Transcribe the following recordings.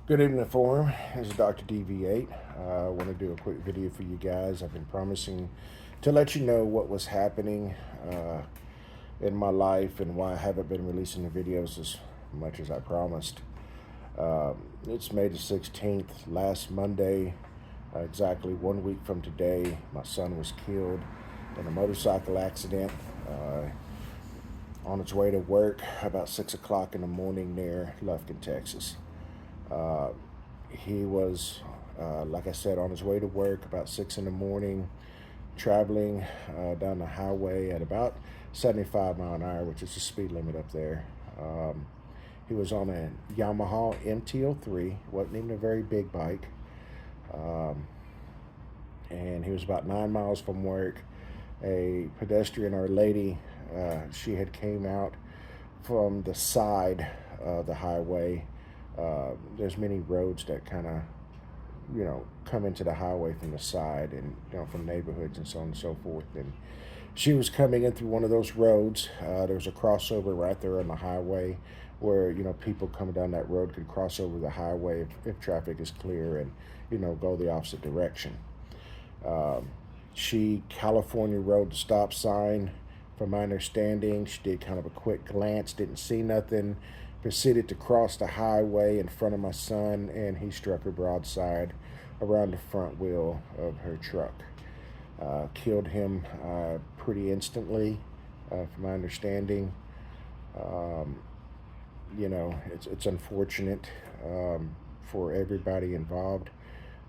Good evening, Forum. This is Dr. DV8. I want to do a quick video for you guys. I've been promising to let you know what was happening in my life and why I haven't been releasing the videos as much as I promised. It's May the 16th, last Monday, exactly 1 week from today. My son was killed in a motorcycle accident on its way to work about 6 o'clock in the morning near Lufkin, Texas. Uh, he was, like I said, on his way to work about 6 in the morning, traveling down the highway at about 75 mile an hour, which is the speed limit up there. He was on a Yamaha MT-03, wasn't even a very big bike, and he was about 9 miles from work. A pedestrian or a lady, she had came out from the side of the highway. There's many roads that kind of, come into the highway from the side and, from neighborhoods and so on and so forth. And she was coming in through one of those roads. There was a crossover right there on the highway where, people coming down that road could cross over the highway if traffic is clear and, go the opposite direction. She California road the stop sign. From my understanding, she did kind of a quick glance, didn't see nothing, proceeded to cross the highway in front of my son, and he struck her broadside around the front wheel of her truck. Killed him pretty instantly, from my understanding. It's unfortunate for everybody involved.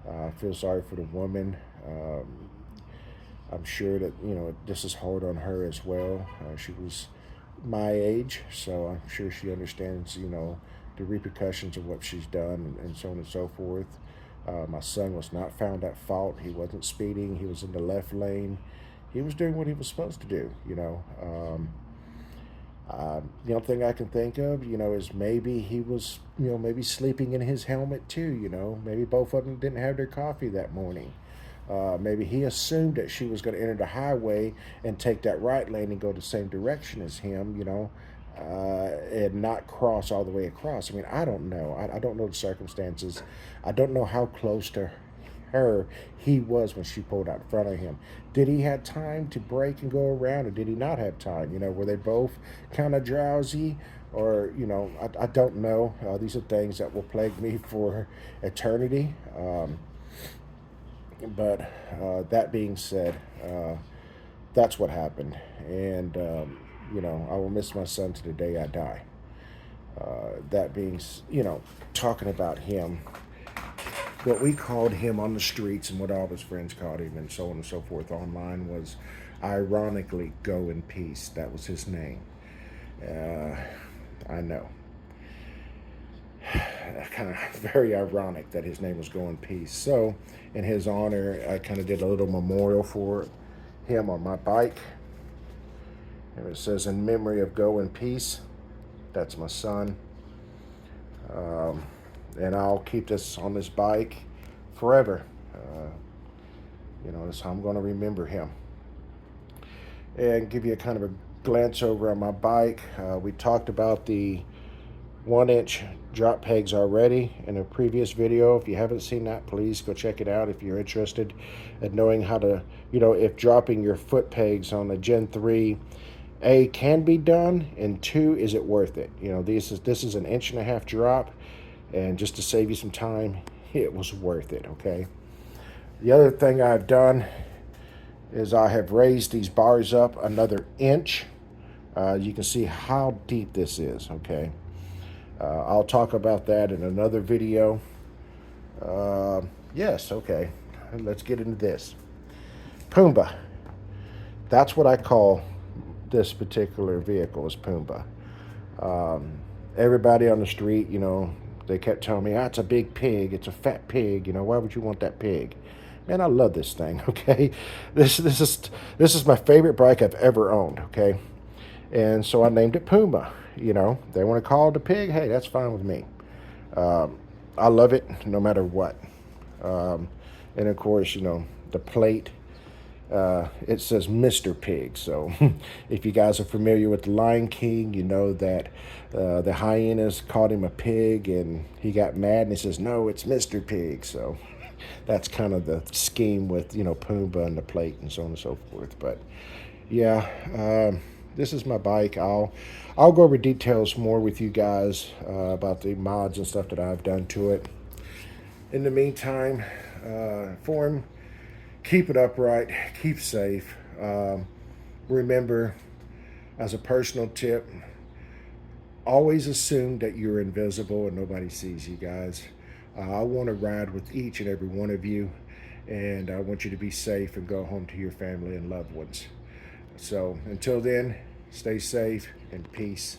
I feel sorry for the woman. I'm sure that, this is hard on her as well. She was my age, so I'm sure she understands, the repercussions of what she's done and so on and so forth. My son was not found at fault. He wasn't speeding. He was in the left lane. He was doing what he was supposed to do, The only thing I can think of, is maybe he was, maybe sleeping in his helmet too, Maybe both of them didn't have their coffee that morning. Maybe he assumed that she was going to enter the highway and take that right lane and go the same direction as him, and not cross all the way across. I mean, I don't know. I don't know the circumstances. I don't know how close to her he was when she pulled out in front of him. Did he have time to brake and go around, or did he not have time? Were they both kind of drowsy? Or, I don't know. These are things that will plague me for eternity. But that being said, that's what happened. And, I will miss my son to the day I die. That being, talking about him, what we called him on the streets and what all his friends called him and so on and so forth online was ironically Go in Peace. That was his name. I know. Kind of very ironic that his name was Go in Peace. So, in his honor, I kind of did a little memorial for him on my bike. And it says, in memory of Go in Peace. That's my son. And I'll keep this on this bike forever. That's how I'm going to remember him. And give you a kind of a glance over on my bike. We talked about the 1-inch drop pegs already in a previous video. If you haven't seen that, please go check it out if you're interested in knowing how to, if dropping your foot pegs on a Gen 3 A can be done, and 2, is it worth it? This is an 1.5-inch drop, and just to save you some time, it was worth it, okay? The other thing I've done is I have raised these bars up another inch. You can see how deep this is, okay? I'll talk about that in another video. Yes, okay. Let's get into this. Pumbaa. That's what I call this particular vehicle, is Pumbaa. Everybody on the street, they kept telling me, it's a big pig. It's a fat pig. Why would you want that pig? Man, I love this thing, okay? This is my favorite bike I've ever owned, okay? And so I named it Pumbaa. They want to call it a pig. Hey, that's fine with me. I love it no matter what. And of course, the plate it says Mr. Pig. So if you guys are familiar with the Lion King, you know that the hyenas called him a pig and he got mad and he says, no, it's Mr. Pig. So that's kind of the scheme with, Pumbaa and the plate and so on and so forth. But yeah, this is my bike. I'll go over details more with you guys about the mods and stuff that I've done to it. In the meantime, form, keep it upright, keep safe. Remember, as a personal tip, always assume that you're invisible and nobody sees you guys. I want to ride with each and every one of you, and I want you to be safe and go home to your family and loved ones. So until then, stay safe and peace.